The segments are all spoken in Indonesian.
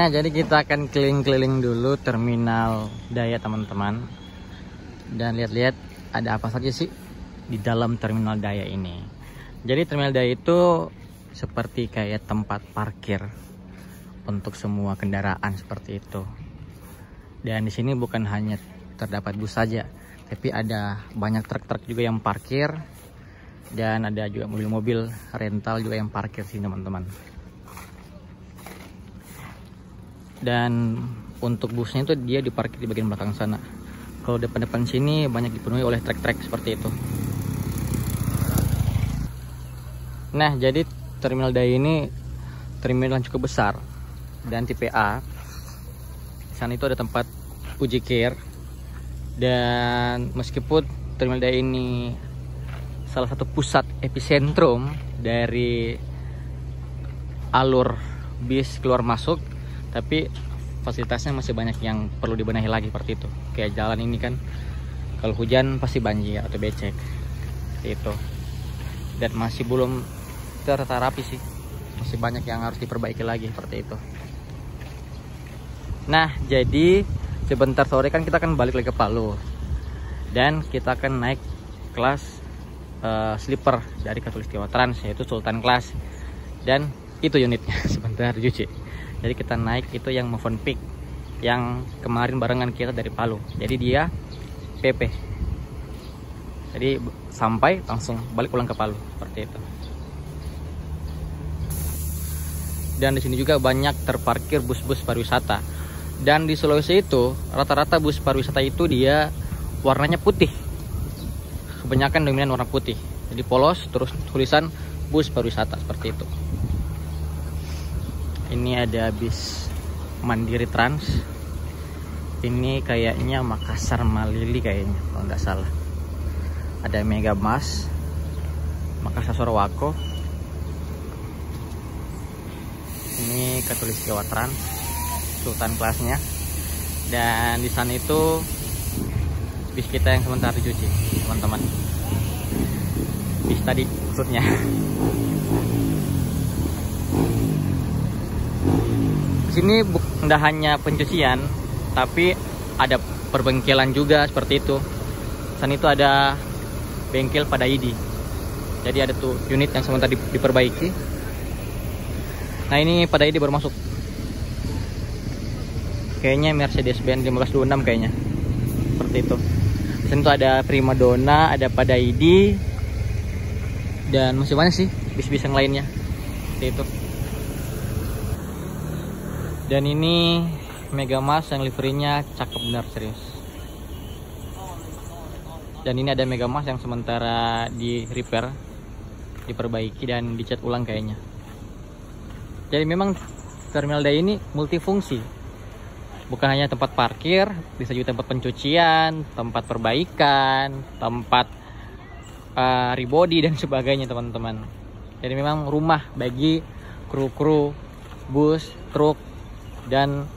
Nah, jadi kita akan keliling-keliling dulu terminal Daya teman-teman. Dan lihat-lihat ada apa saja sih di dalam terminal Daya ini. Jadi terminal Daya itu seperti kayak tempat parkir untuk semua kendaraan seperti itu. Dan di sini bukan hanya terdapat bus saja, tapi ada banyak truk-truk juga yang parkir. Dan ada juga mobil-mobil rental juga yang parkir sini teman-teman. Dan untuk busnya itu dia diparkir di bagian belakang sana. Kalau depan-depan sini banyak dipenuhi oleh trek-trek seperti itu. Nah, jadi terminal Daya ini terminal yang cukup besar dan tipe A. Di sana itu ada tempat uji kir. Dan meskipun terminal Daya ini salah satu pusat epicentrum dari alur bis keluar masuk, tapi fasilitasnya masih banyak yang perlu dibenahi lagi seperti itu. Kayak jalan ini kan kalau hujan pasti banjir atau becek seperti itu. Dan masih belum tertata rapi sih. Masih banyak yang harus diperbaiki lagi seperti itu. Nah, jadi sebentar sore kan kita akan balik lagi ke Palu. Dan kita akan naik kelas sleeper dari Khatulistiwa Trans, yaitu Sultan Class. Dan itu unitnya sebentar cuci. Jadi kita naik itu yang Movenpick yang kemarin barengan kita dari Palu. Jadi dia PP. Jadi sampai langsung balik pulang ke Palu seperti itu. Dan di sini juga banyak terparkir bus-bus pariwisata. Dan di Sulawesi itu rata-rata bus pariwisata itu dia warnanya putih. Kebanyakan dominan warna putih. Jadi polos terus tulisan bus pariwisata seperti itu. Ini ada bis Mandiri Trans. Ini kayaknya Makassar Malili kayaknya kalau nggak salah. Ada Mega Mas, Makassar Sorowako. Ini Khatulistiwa Trans, Sultan kelasnya. Dan di sana itu bis kita yang sementara dicuci, teman-teman. Bis tadi maksudnya. Sini tidak hanya pencucian, tapi ada perbengkelan juga seperti itu. Sana itu ada bengkel pada ID. Jadi ada tuh unit yang sementara diperbaiki. Nah, ini pada ID baru masuk. Kayaknya Mercedes-Benz 1526 kayaknya. Seperti itu. Di sana itu ada Primadona, ada pada ID. Dan masih banyak sih bis-bis yang lainnya. Seperti itu. Dan ini Mega Mas yang liverinya cakep benar, serius. Dan ini ada Mega Mas yang sementara di repair, diperbaiki dan dicat ulang kayaknya. Jadi memang terminal Daya ini multifungsi. Bukan hanya tempat parkir, bisa juga tempat pencucian, tempat perbaikan, tempat rebody dan sebagainya teman-teman. Jadi memang rumah bagi kru-kru bus, truk, dan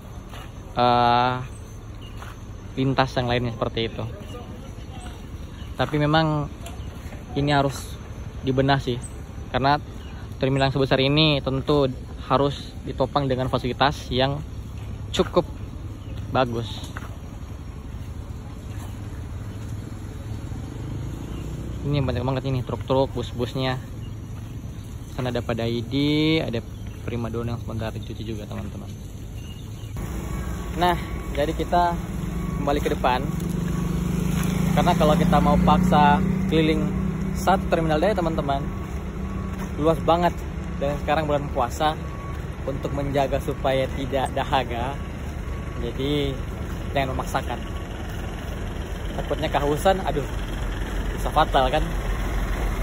lintas yang lainnya seperti itu. Tapi memang ini harus dibenah sih, karena terminal yang sebesar ini tentu harus ditopang dengan fasilitas yang cukup bagus. Ini banyak banget ini truk-truk, bus-busnya. Sana ada pada ID, ada Primadona yang sebentar dicuci juga teman-teman. Nah, jadi kita kembali ke depan. Karena kalau kita mau paksa keliling satu terminal Daya teman-teman, luas banget. Dan sekarang bulan puasa, untuk menjaga supaya tidak dahaga, jadi jangan memaksakan. Takutnya kehausan, aduh, bisa fatal kan.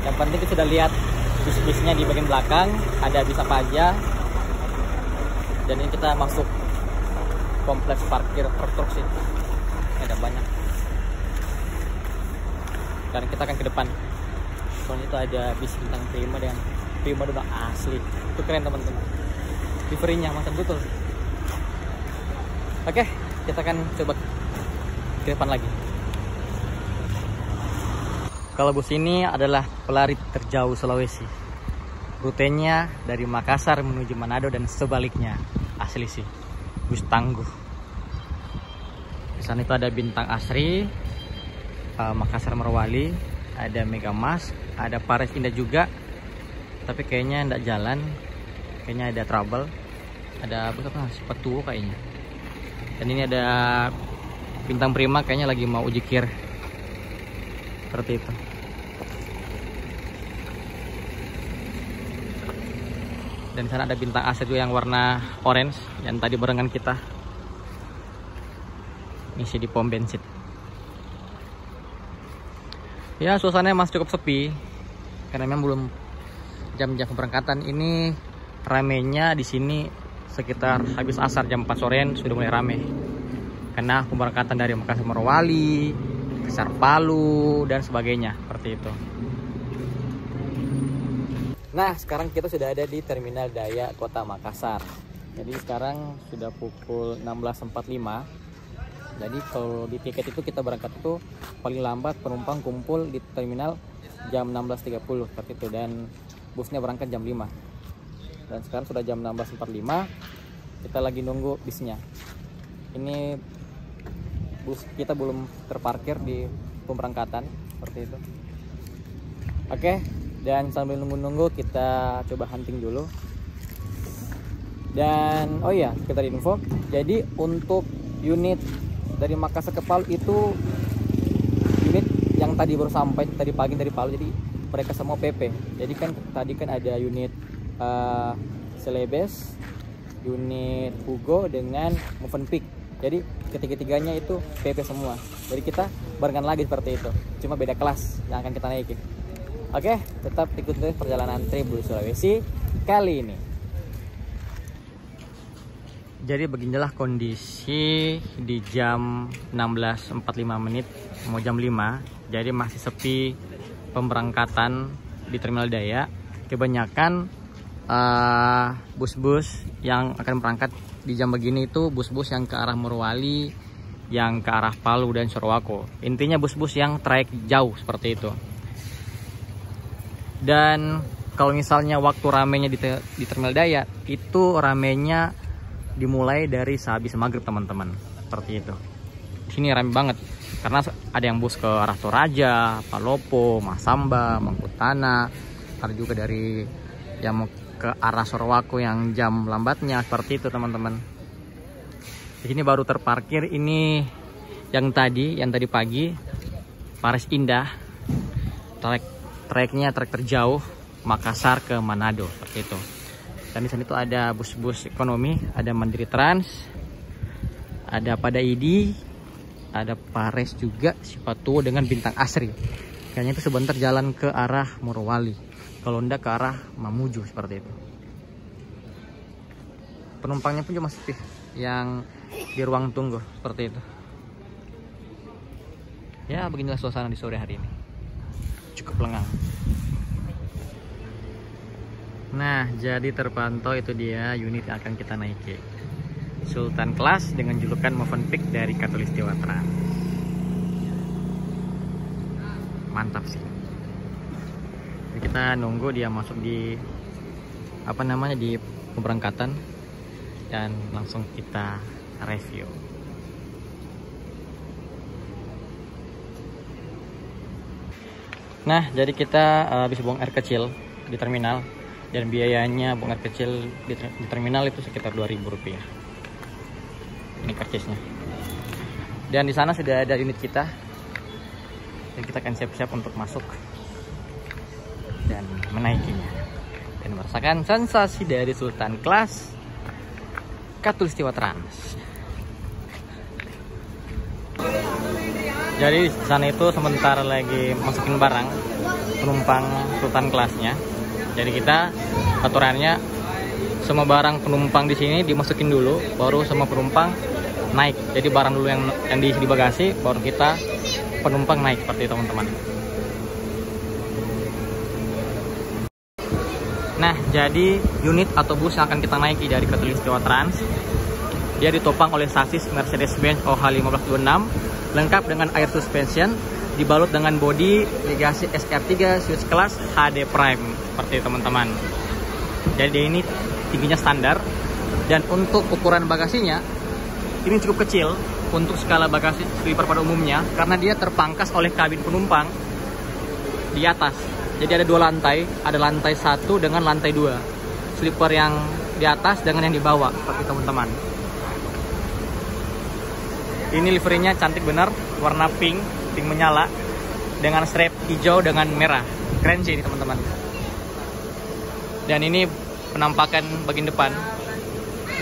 Yang penting kita sudah lihat bis-bisnya di bagian belakang, ada bis apa aja. Dan ini kita masuk kompleks parkir truk sih. Ada banyak. Dan kita akan ke depan. Soalnya itu ada bis bintang Prima dan Primadona asli. Itu keren teman-teman. Liverinya mantap betul. Oke, kita akan coba ke depan lagi. Kalau bus ini adalah pelari terjauh Sulawesi. Rutenya dari Makassar menuju Manado dan sebaliknya. Asli sih. bus tangguh. Di sana itu ada Bintang Asri, Makassar Morowali, ada Megamas, ada Paris Indah juga, tapi kayaknya nggak jalan, kayaknya ada trouble, ada apa sepatu kayaknya. Dan ini ada Bintang Prima, kayaknya lagi mau uji kir, seperti itu. Dan di sana ada Bintang Asri juga yang warna orange, yang tadi barengan kita ngisi di pom bensin. Ya, suasananya masih cukup sepi karena memang belum jam-jam keberangkatan. Ini ramenya di sini sekitar habis asar jam 4 sore sudah mulai rame. Karena pemberangkatan dari Makassar Morowali, Makassar Palu dan sebagainya, seperti itu. Nah, sekarang kita sudah ada di Terminal Daya Kota Makassar. Jadi sekarang sudah pukul 16.45. Jadi kalau di tiket itu kita berangkat itu paling lambat penumpang kumpul di terminal jam 16.30 seperti itu, dan busnya berangkat jam 5. Dan sekarang sudah jam 16.45. Kita lagi nunggu bisnya. Ini bus kita belum terparkir di pemberangkatan seperti itu. Oke. Dan sambil nunggu-nunggu kita coba hunting dulu. Dan oh iya, kita di info. Jadi untuk unit dari Makassar ke Palu itu unit yang tadi baru sampai tadi pagi dari Palu, jadi mereka semua PP. Jadi kan tadi kan ada unit Celebes, unit Hugo dengan Movenpick. Jadi ketiga-tiganya itu PP semua. Jadi kita barengan lagi seperti itu. Cuma beda kelas yang akan kita naiki. Oke, tetap ikuti perjalanan Tribun Sulawesi kali ini. Jadi beginilah kondisi di jam 16.45 menit, mau jam 5. Jadi masih sepi pemberangkatan di Terminal Daya. Kebanyakan bus-bus yang akan berangkat di jam begini itu bus-bus yang ke arah Morowali, yang ke arah Palu dan Sorowako. Intinya bus-bus yang trayek jauh seperti itu. Dan kalau misalnya waktu ramenya di Terminal Daya, itu ramenya dimulai dari sehabis maghrib teman-teman, seperti itu. Di sini rame banget karena ada yang bus ke arah Toraja, Palopo, Masamba, Mangkutana, ada juga dari yang mau ke arah Sorowako yang jam lambatnya, seperti itu teman-teman. Di sini baru terparkir ini yang tadi pagi Paris Indah, trayeknya trayek terjauh Makassar ke Manado, seperti itu. Dan di sana itu ada bus-bus ekonomi, ada Mandiri Trans, ada Padaidi, ada Paris juga, Sipatuo dengan Bintang Asri. Kayaknya itu sebentar jalan ke arah Morowali, kalau enggak ke arah Mamuju, seperti itu. Penumpangnya pun cuma sepi yang di ruang tunggu, seperti itu. Ya, beginilah suasana di sore hari ini. Cukup lengang. Nah, jadi terpantau itu dia unit yang akan kita naiki. Sultan Class dengan julukan Movenpick dari Katulistiwa Trans. Mantap sih. Jadi kita nunggu dia masuk di di pemberangkatan dan langsung kita review. Nah, jadi kita habis buang air kecil di terminal, dan biayanya buang air kecil di terminal itu sekitar Rp2.000. Ini karcisnya. Dan di sana sudah ada unit kita. Dan kita akan siap-siap untuk masuk dan menaikinya dan merasakan sensasi dari Sultan Class Katulistiwa Trans. Jadi di sana itu sementara lagi masukin barang penumpang Sultan Class-nya. Jadi kita aturannya semua barang penumpang di sini dimasukin dulu, baru semua penumpang naik. Jadi barang dulu yang diisi di bagasi, baru kita penumpang naik, seperti itu teman-teman. Nah, jadi unit atau bus yang akan kita naiki dari Katulistiwa Trans, dia ditopang oleh sasis Mercedes-Benz OH1526 lengkap dengan air suspension, dibalut dengan bodi legasi SR3 Switch Class HD Prime, seperti teman-teman. Jadi ini tingginya standar, dan untuk ukuran bagasinya ini cukup kecil untuk skala bagasi sleeper pada umumnya karena dia terpangkas oleh kabin penumpang di atas. Jadi ada 2 lantai, ada lantai 1 dengan lantai 2. Sleeper yang di atas dengan yang di bawah seperti teman-teman. Ini liverinya cantik benar, warna pink menyala dengan strap hijau dengan merah. Keren sih ini teman-teman. Dan ini penampakan bagian depan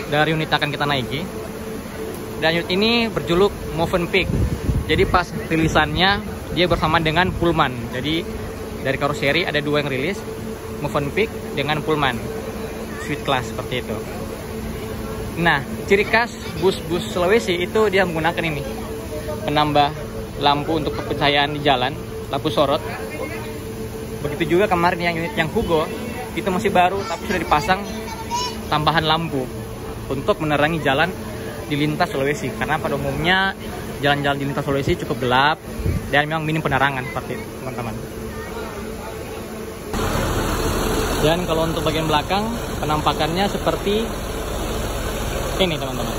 dari unit akan kita naiki. Dan unit ini berjuluk Mövenpick. Jadi pas rilisannya dia bersama dengan Pullman. Jadi dari karoseri ada 2 yang rilis, Mövenpick dengan Pullman Suite Class seperti itu. Nah, ciri khas bus-bus Sulawesi itu dia menggunakan ini, penambah lampu untuk pencahayaan di jalan, lampu sorot. Begitu juga kemarin yang unit yang Hugo itu masih baru tapi sudah dipasang tambahan lampu untuk menerangi jalan di lintas Sulawesi, karena pada umumnya jalan-jalan di lintas Sulawesi cukup gelap dan memang minim penerangan seperti itu teman-teman. Dan kalau untuk bagian belakang penampakannya seperti ini teman-teman.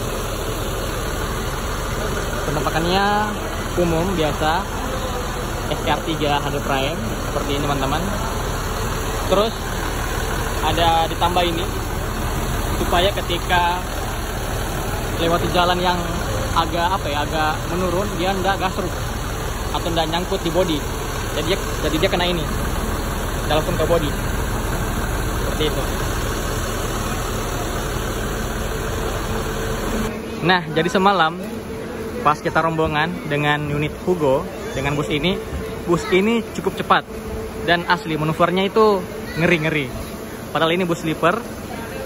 Penampakannya umum biasa SR3 HD Prime seperti ini teman-teman. Terus ada ditambah ini supaya ketika lewati jalan yang agak agak menurun dia nggak gasruk atau nggak nyangkut di bodi. Jadi dia kena ini langsung ke bodi seperti itu. Nah, jadi semalam pas kita rombongan dengan unit Hugo dengan bus ini cukup cepat dan asli manuvernya itu ngeri-ngeri. Padahal ini bus sleeper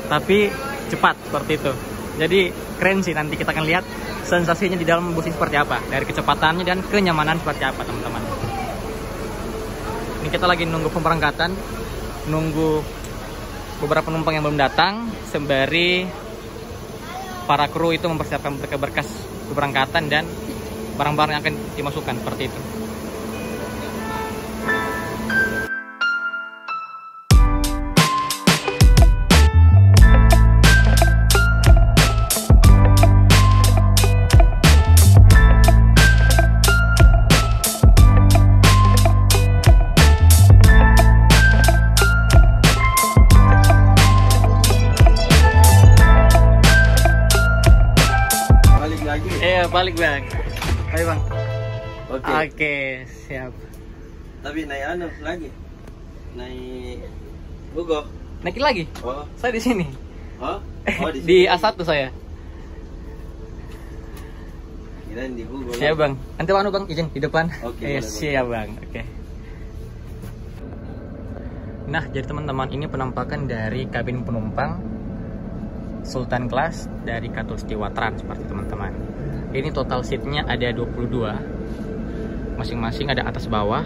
tapi cepat seperti itu. Jadi keren sih, nanti kita akan lihat sensasinya di dalam bus ini seperti apa, dari kecepatannya dan kenyamanan seperti apa teman-teman. Ini kita lagi nunggu pemberangkatan, nunggu beberapa penumpang yang belum datang sembari para kru itu mempersiapkan berkas keberangkatan dan barang-barang yang akan dimasukkan seperti itu. Balik bang, ayo bang. Oke, siap. Tapi naik lagi, naik Hugo. Naikin lagi? Oh, saya di sini. Oh, di di A1 saya. Kirain di Hugo. Siap bang. Nanti bang izin di depan. Oke. Siap bang. Oke. Nah, jadi teman-teman, ini penampakan dari kabin penumpang Sultan Class dari Khatulistiwa Trans seperti teman-teman. Ini total seatnya ada 22, masing-masing ada atas bawah.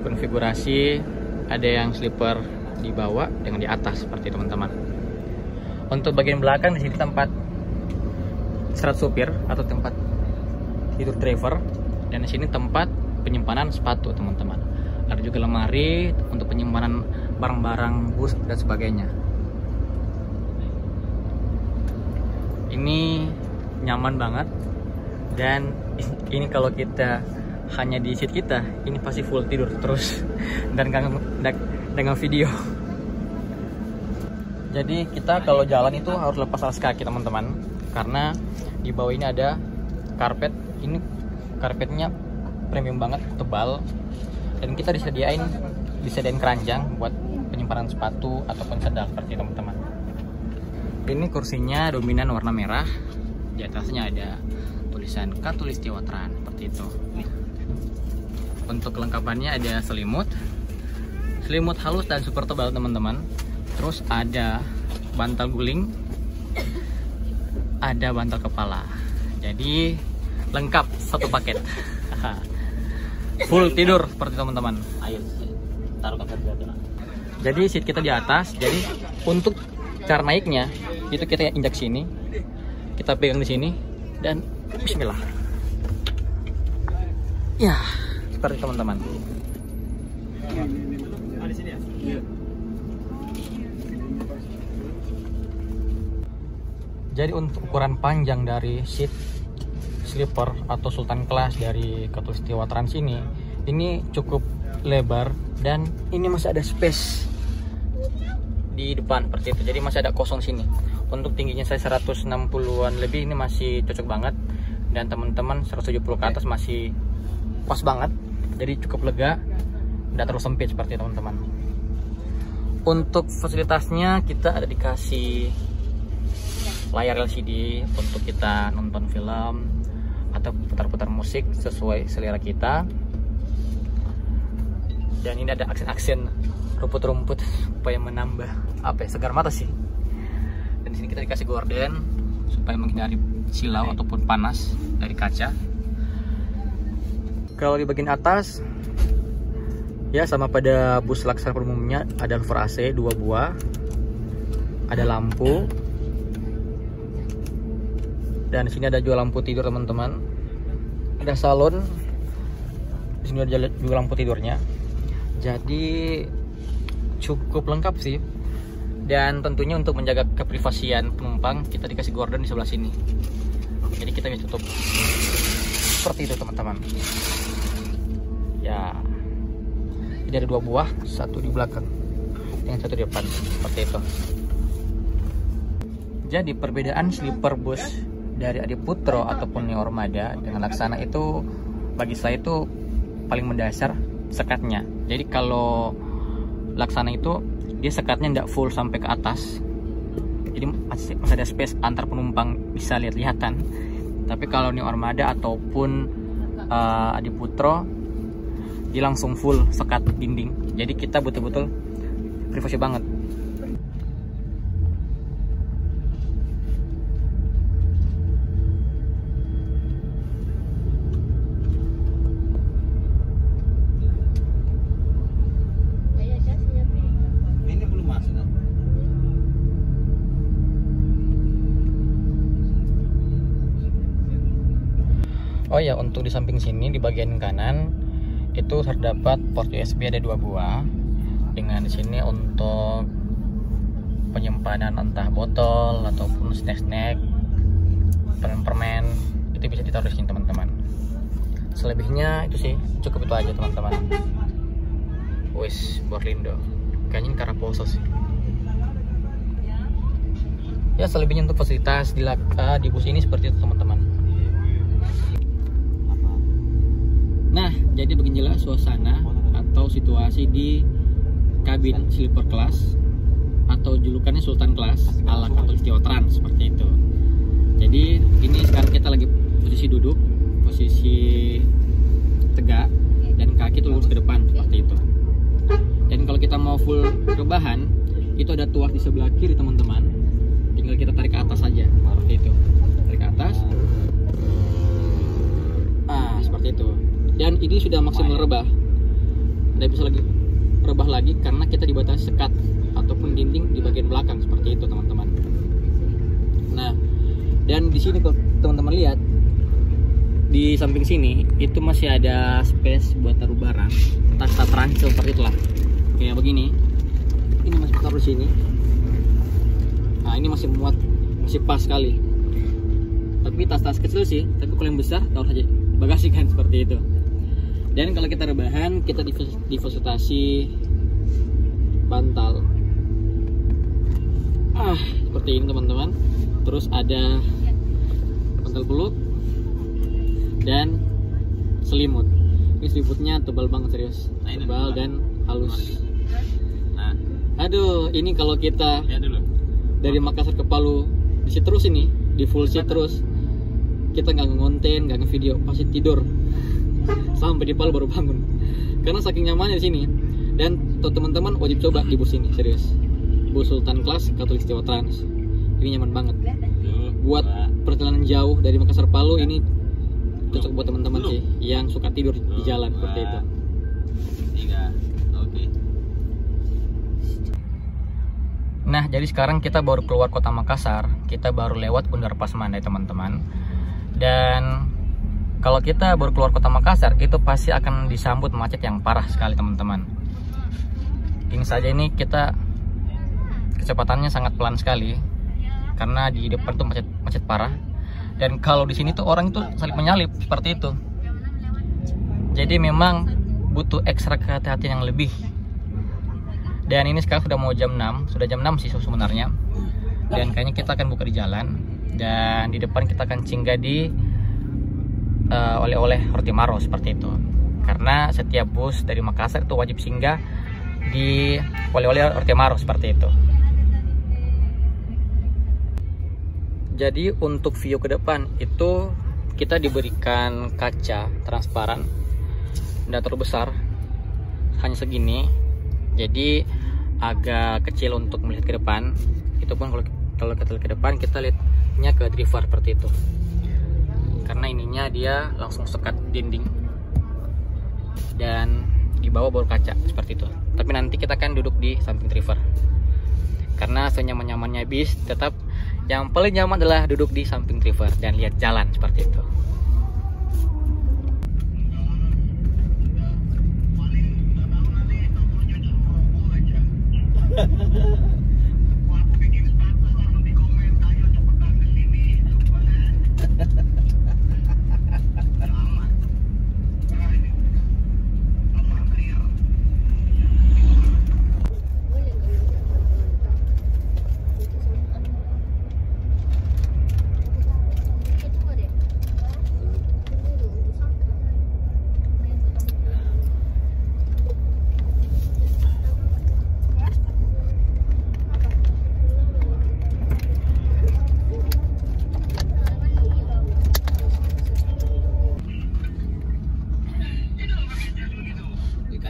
Konfigurasi ada yang sleeper di bawah dengan di atas seperti teman-teman. Untuk bagian belakang di sini tempat istirahat supir atau tempat tidur driver, dan di sini tempat penyimpanan sepatu teman-teman. Ada juga lemari untuk penyimpanan barang-barang bus dan sebagainya. Ini nyaman banget, dan ini kalau kita hanya di seat kita ini pasti full tidur terus dan dengan video. Jadi kita kalau jalan itu harus lepas alas kaki teman-teman, karena di bawah ini ada karpet. Ini karpetnya premium banget, tebal, dan kita disediain keranjang buat penyimpanan sepatu ataupun sandal seperti teman-teman. Ini kursinya dominan warna merah. Di atasnya ada tulisan Khatulistiwa Trans seperti itu. Untuk kelengkapannya ada selimut halus dan super tebal teman-teman. Terus ada bantal guling, ada bantal kepala. Jadi lengkap satu paket. Full tidur seperti teman-teman. Ayo taruh kaki. Jadi seat kita di atas. Jadi untuk cara naiknya itu kita injak sini. Kita pegang di sini dan bismillah. Ya, seperti teman-teman. Jadi untuk ukuran panjang dari seat sleeper atau Sultan Class dari Khatulistiwa Trans ini cukup lebar, dan ini masih ada space di depan seperti itu. Jadi masih ada kosong sini. Untuk tingginya saya 160-an lebih, ini masih cocok banget, dan teman-teman 170 ke atas masih pas banget. Jadi cukup lega, tidak terlalu sempit seperti itu teman-teman. Untuk fasilitasnya kita ada dikasih layar LCD untuk kita nonton film atau putar-putar musik sesuai selera kita. Dan ini ada aksen-aksen rumput-rumput supaya menambah segar mata sih. Dan di sini kita dikasih gorden supaya menghindari silau ataupun panas dari kaca. Kalau di bagian atas ya sama pada bus Laksana pada umumnya, ada over AC 2 buah, ada lampu, dan di sini ada juga lampu tidur teman-teman. Ada salon, di sini ada juga lampu tidurnya. Jadi cukup lengkap sih. Dan tentunya untuk menjaga keprivasian penumpang, kita dikasih gorden di sebelah sini. Jadi kita bisa tutup seperti itu teman-teman. Ya, ini ada 2 buah, satu di belakang, yang satu di depan, seperti itu. Jadi perbedaan sleeper bus dari Adiputro ataupun Neo Armada dengan Laksana itu, bagi saya itu paling mendasar sekatnya. Jadi kalau Laksana itu dia sekatnya tidak full sampai ke atas, jadi masih ada space antar penumpang bisa lihat-lihatan. Tapi kalau Neo Armada ataupun Adiputro, dia langsung full sekat dinding, jadi kita betul-betul privasi banget. Ini belum masuk kan? Oh ya, untuk di samping sini di bagian kanan itu terdapat port USB, ada 2 buah. Dengan di sini untuk penyimpanan entah botol ataupun snack-snack, permen-permen, itu bisa ditaruh di sini teman-teman. Selebihnya itu sih cukup itu aja teman-teman. Wis Borlindo, kayaknya ini Karaposo sih. Ya, selebihnya untuk fasilitas di bus ini seperti itu teman-teman. Nah, jadi beginilah suasana atau situasi di kabin sleeper class atau julukannya Sultan Class ala Khatulistiwa Trans, seperti itu. Jadi ini sekarang kita lagi posisi duduk, posisi tegak, dan kaki tuh lurus ke depan seperti itu. Dan kalau kita mau full rebahan, itu ada tuas di sebelah kiri teman-teman. Tinggal kita tarik ke atas saja, seperti itu. Tarik ke atas. Seperti itu. Dan ini sudah maksimal rebah, tidak bisa lagi rebah lagi karena kita dibatasi sekat ataupun dinding di bagian belakang, seperti itu teman-teman. Nah, dan di sini kalau teman-teman lihat di samping sini itu masih ada space buat taruh barang, tas-tas ransel seperti itulah, kayak begini. Ini masih taruh di sini. Nah, ini masih muat, masih pas sekali. Tapi tas-tas kecil sih, tapi kalau yang besar taruh saja bagasi kan, seperti itu. Dan kalau kita rebahan, kita difasilitasi bantal seperti ini teman-teman. Terus ada bantal peluk dan selimut. Ini selimutnya tebal banget, serius, tebal dan halus. Nah, aduh, ini kalau kita dari Makassar ke Palu di sit terus, ini di full seat terus, kita nggak ngonten, nggak ngevideo, pasti tidur sampai di Palu baru bangun karena saking nyamannya di sini. Dan teman-teman wajib coba di bus ini, serius. Bus Sultan Class Khatulistiwa Trans ini nyaman banget buat perjalanan jauh dari Makassar Palu. Ini cocok buat teman-teman sih yang suka tidur di jalan, seperti itu. Nah, jadi sekarang kita baru keluar kota Makassar, kita baru lewat Underpass Mandai teman-teman. Dan kalau kita baru keluar kota Makassar, itu pasti akan disambut macet yang parah sekali teman-teman. Ini saja ini kita kecepatannya sangat pelan sekali, karena di depan tuh macet parah. Dan kalau di sini tuh orang itu saling menyalip seperti itu. Jadi memang butuh ekstra kehati-hatian yang lebih. Dan ini sekarang sudah mau jam 6, sudah jam 6 sih sebenarnya. Dan kayaknya kita akan buka di jalan. Dan di depan kita akan singgah di oleh-oleh Roti Maro seperti itu. Karena setiap bus dari Makassar itu wajib singgah di oleh-oleh Roti Maro seperti itu. Jadi untuk view ke depan itu kita diberikan kaca transparan, tidak terlalu besar, hanya segini. Jadi agak kecil untuk melihat ke depan. Itu pun kalau kita lihat ke depan, kita lihatnya ke driver seperti itu. Karena ininya dia langsung sekat dinding. Dan di bawah baru kaca seperti itu. Tapi nanti kita akan duduk di samping driver. Karena senyaman-nyamannya bis, tetap yang paling nyaman adalah duduk di samping driver dan lihat jalan seperti itu.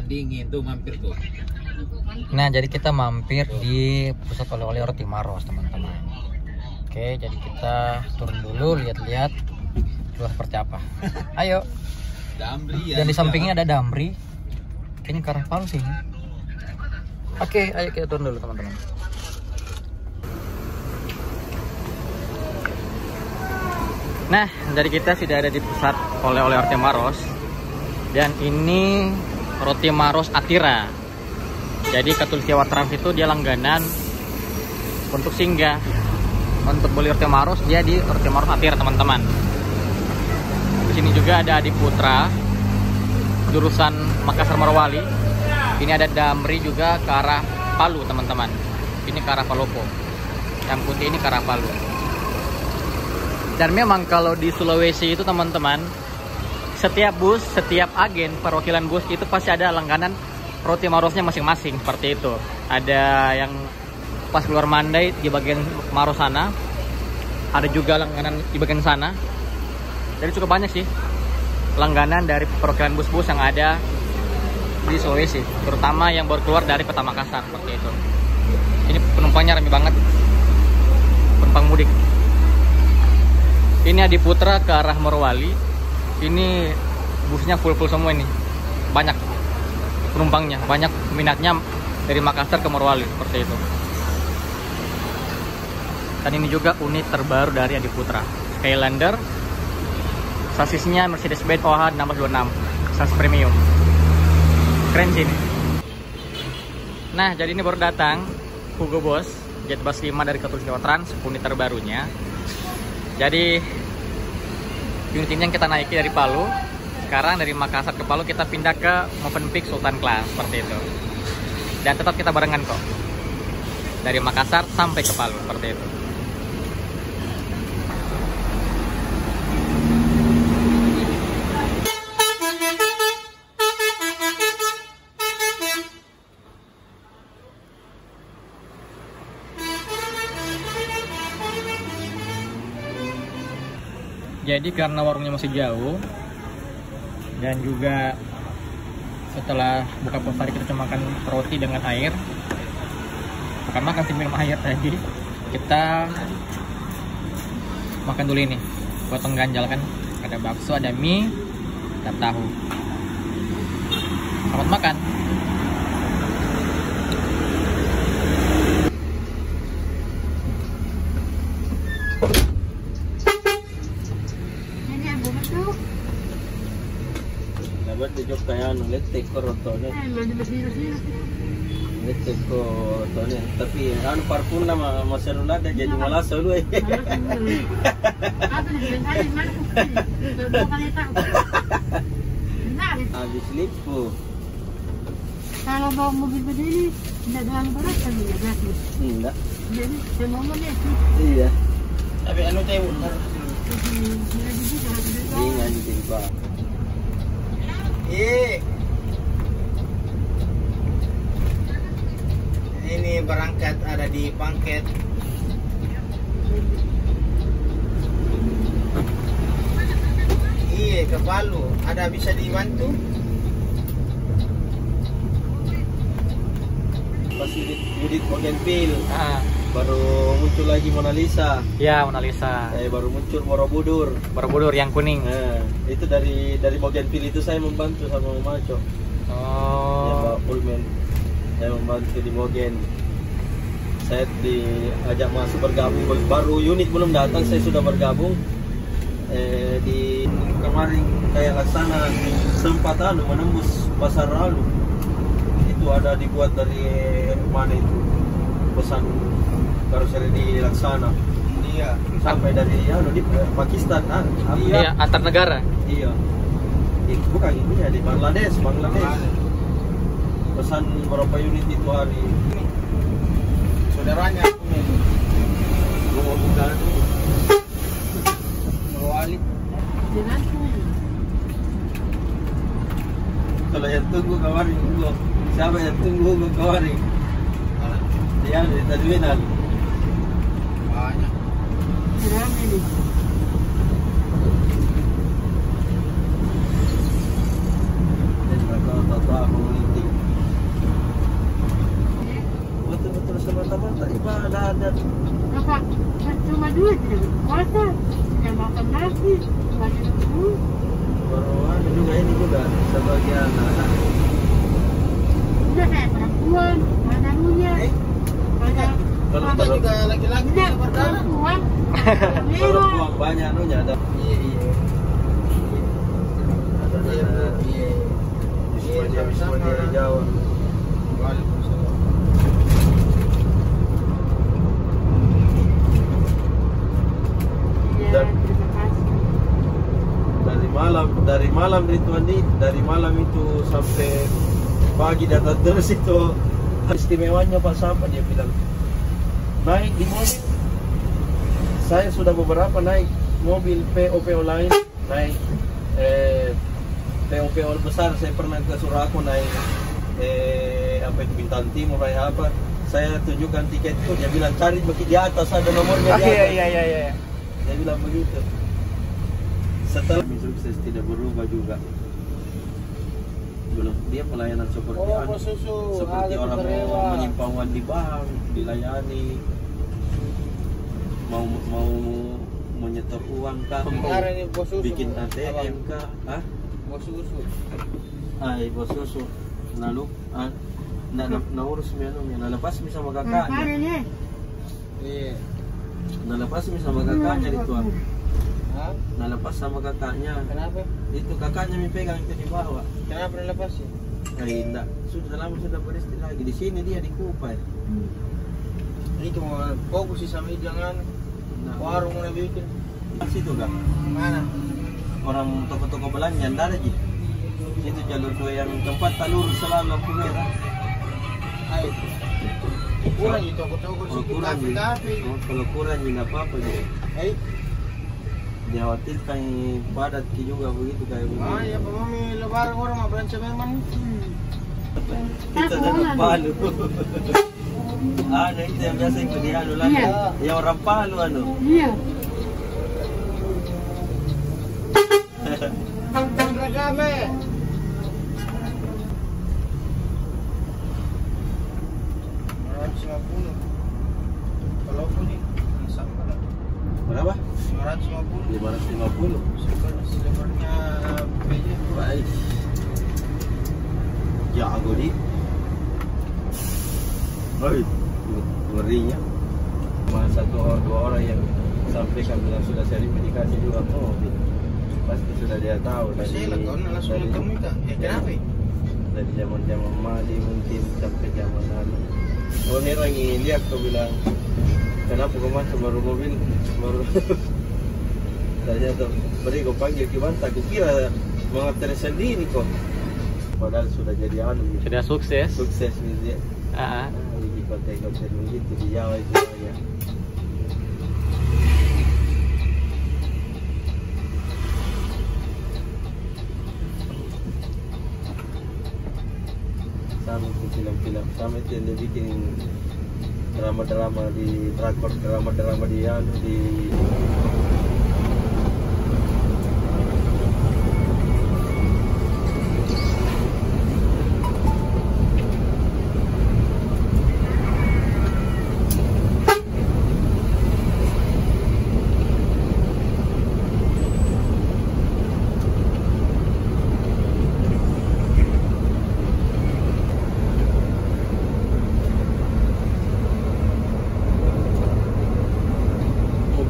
Dingin tuh mampir tuh. Nah, jadi kita mampir di pusat oleh-oleh Roti Maro, teman-teman. Oke, jadi kita turun dulu, lihat-lihat luar seperti apa. Ayo. Damri, Dan di sampingnya ada Damri. Kayaknya ke arah Palu sih. Oke, ayo kita turun dulu, teman-teman. Nah, dari kita sudah ada di pusat oleh-oleh Roti Maros. Dan ini Roti Maros Atira. Jadi Katulistiwa Trans itu dia langganan untuk singgah. Untuk beli Roti Maros dia di Roti Maros Atira, teman-teman. Di sini juga ada Adi Putra jurusan Makassar Morowali. Ini ada Damri juga ke arah Palu, teman-teman. Ini ke arah Palopo. Yang putih ini ke arah Palu. Dan memang kalau di Sulawesi itu, teman-teman, setiap bus, setiap agen perwakilan bus itu pasti ada langganan Roti Marosnya masing-masing seperti itu. Ada yang pas keluar Mandai di bagian Maros sana, ada juga langganan di bagian sana. Jadi cukup banyak sih langganan dari perwakilan bus-bus yang ada di Sulawesi, terutama yang baru keluar dari kota Makassar seperti itu. Ini penumpangnya ramai banget, penumpang mudik. Ini Adi Putra ke arah Morowali. Ini busnya full semua ini. Banyak penumpangnya, banyak minatnya dari Makassar ke Morowali seperti itu. Dan ini juga unit terbaru dari Adi Putra, Skylander. Sasisnya Mercedes-Benz OH 1626, sasis premium. Keren sih ini. Nah, jadi ini baru datang Hugo Boss Jet Bus 5 dari Katulistiwa Trans, unit terbarunya. Jadi unit ini yang kita naiki dari Palu. Sekarang dari Makassar ke Palu kita pindah ke Movenpick Sultan Class seperti itu. Dan tetap kita barengan kok. Dari Makassar sampai ke Palu seperti itu. Jadi karena warungnya masih jauh dan juga setelah buka puasa kita cuma makan roti dengan air, makan sih minum air tadi, kita makan dulu ini potong ganjal kan, ada bakso, ada mie, ada tahu. Selamat makan. Dapat dijok kaya nulit take roto nih. Lecek kok soalnya. Tapi anu parfum nama selular dia jadi malas dulu. Habis lipu. Kalau bawa mobil begini tidak terlalu berat kan ya gratis. Enggak. Jadi semua menit. Iya. Tapi anu teh Iya di sini Pak. ini berangkat ada di Pangket. Iya ke Palu. Ada bisa dibantu? Pas Judith Bougainville. Ah, Baru muncul lagi Mona Lisa. ya Mona Lisa. Baru muncul Borobudur. Borobudur yang kuning. Itu dari Bougainville itu saya membantu sama Maco. Ya Oh. Pak Pulmen. Saya membantu di Bogen. Saya diajak masuk bergabung. Baru unit belum datang, saya sudah bergabung. Di kemarin kayak laksana sempat menembus pasar lalu. Itu ada dibuat dari mana itu? Pesan karoseri di Laksana. Iya. Sampai dari di Pakistan Iya, antar negara. Iya. Bukan ini ya di Bangladesh. Pesan berapa unit itu hari? Saudaranya Gua mau buka dulu. Wali. Kalau yang tunggu kawarin dulu. Siapa yang tunggu gua kawarin? Dia di terminal. Banyak. Rame nih. Dan mereka tahu community. Betul-betul semata-mata ibadah dan Apa? Cuma duit tidak berpuasa, tidak makan nasi, lagi dulu. baruan juga ini juga sebagai anak. Udah kayak perempuan, mana dulunya? Ada Kalau Kita juga laki-laki tidak juga berdarah. perempuan. Kalau Mewah. uang banyak anunya ada. Iya. Ada Iya. Ismania di Jawa. Waalaikumsalam. Ya, terima kasih. Dari malam Ridwani, dari malam itu sampai pagi datang terus itu. Istimewanya Pak Sama dia bilang naik di mobil. Saya sudah beberapa naik mobil PO lain, naik PO besar. Saya pernah ke Suraku naik apa itu Bintang Timur naik apa. Saya tunjukkan tiketku, dia bilang cari di atas ada nomornya di atas. Iya. Dia bilang begitu. Setelah sukses tidak berubah juga. Belum dia pelayanan seperti seperti orang mau menyimpang uang di bank, dilayani. Mau menyetor uang kah? Mau Ini bos susu. bikin ATM kah? Hah? Bos susu. Bos susu. Lalu na urus minumnya. Nalepas mi sama kakaknya. Mana nih? Iya. Nalepas mi sama kakaknya di tuan. Hah? Nalepas sama kakaknya. Kenapa? Itu kakaknya mi pegang itu di bawah. Kenapa dilepas sih? Enggak, sudah lama sudah beristirahat lagi. Di sini dia di Kupai. Ini cuma fokus sih sama jangan warung mau bikin. Situ kan Mana? orang toko-toko belanja ndak ada ji. Itu jalur dua yang tempat talur selalu lampu merah. Ayo. Kurang itu toko-toko Kalau situ kurang ji. kafe. Kalau kurang ji nggak apa-apa ji. Ayo. Dikhawatirkan padat ki juga begitu kayak Ah begini. ya pemami lebaran orang mau belanja memang. Kita dapat Palu. Itu yang biasa ikut di anu lah. Iya. Ya orang Palu anu. Iya. Ragame. Kalau aku nih sama lah. Berapa? 550. 550. Silvernya PJ. Baik. Jago di. Oi, ngerinya. Cuma dua orang yang sampaikan bilang sudah sertifikasi juga mobil. Pasti sudah dia tahu Saya lah kau langsung ketemu kita. Kenapa? dari zaman Madi mungkin sampai zaman oh heran ini lihat kau bilang kenapa kau masuk baru mobil baru tanya tuh beri kau panggil ke Banta aku kira mengatur sendiri kok padahal sudah jadi sudah sukses gitu ya. Di kota konser begitu di Jawa itu ya. Sama itu film-film sama itu yang dia bikin drama-drama di drakor drama-drama di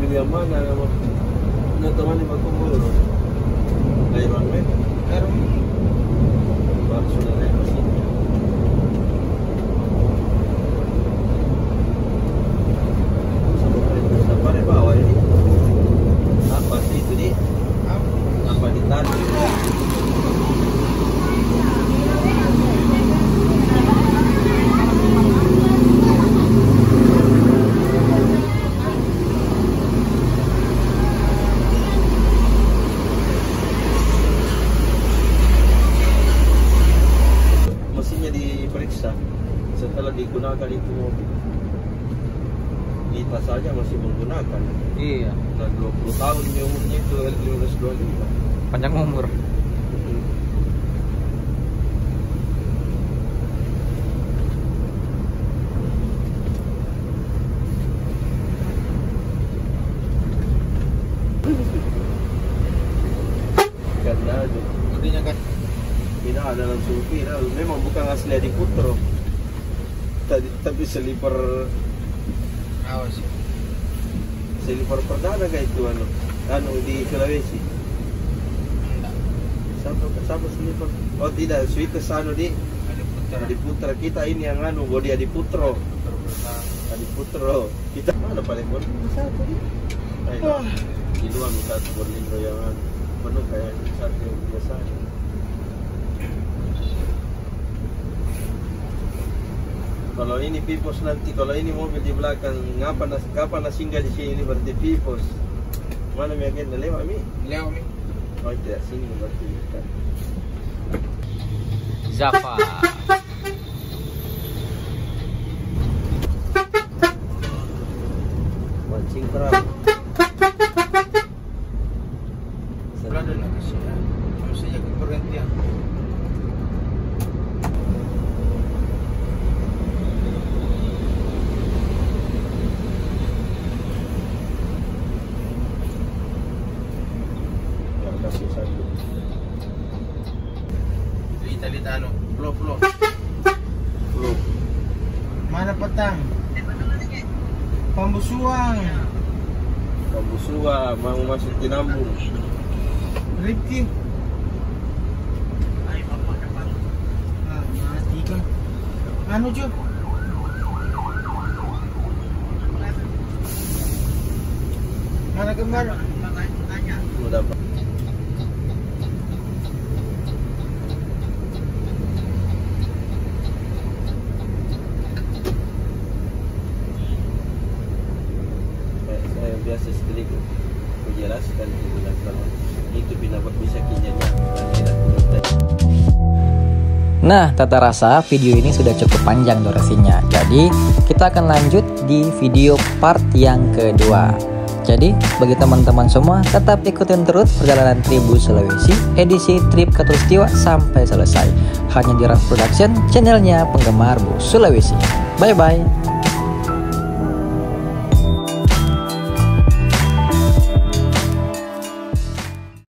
yang mana punya teman yang aku mulu Iron Man baru sudah naik ke sini sampai di bawah ini apa sih itu nih apa ditarik diperiksa setelah digunakan itu mobil kita saja masih menggunakan iya dan 20 tahun ini umurnya itu 1525 panjang umur karena artinya kan tidak ada langsung viral memang bukan asli Adi Putro tapi seliper awas seliper perdana kayak itu di Sulawesi siapa seliper oh tidak Sweetes di Adi Putra kita ini yang body Adi Putro kita mana paling body satu nih itu satu Borlindo yang penuh kayak satu yang biasa. Kalau ini Pipos nanti, kalau ini mobil di belakang, kapan singgah di sini berarti Pipos. Mana mi agenda lewat mi? Lewat mi. Oh tidak sini berarti kan. Zappa. Mancing terang. Berada nak kesini. Maksudnya bergantian. Kasih satu. Lihat flow. Mana petang? Pambusuang mau masuk di Nambung. Rifki. Mati kan. Anu Cuk. Mana kembar? Udah Pak. Saya biasa sedikit menjelaskan itu bisa kinyanya. Nah, tata rasa video ini sudah cukup panjang durasinya. Jadi, kita akan lanjut di video part yang kedua. Jadi, bagi teman-teman semua, tetap ikutin terus perjalanan Tribus Sulawesi edisi trip Katulistiwa sampai selesai. Hanya di Raf Production, channelnya penggemar Bus Sulawesi. Bye-bye.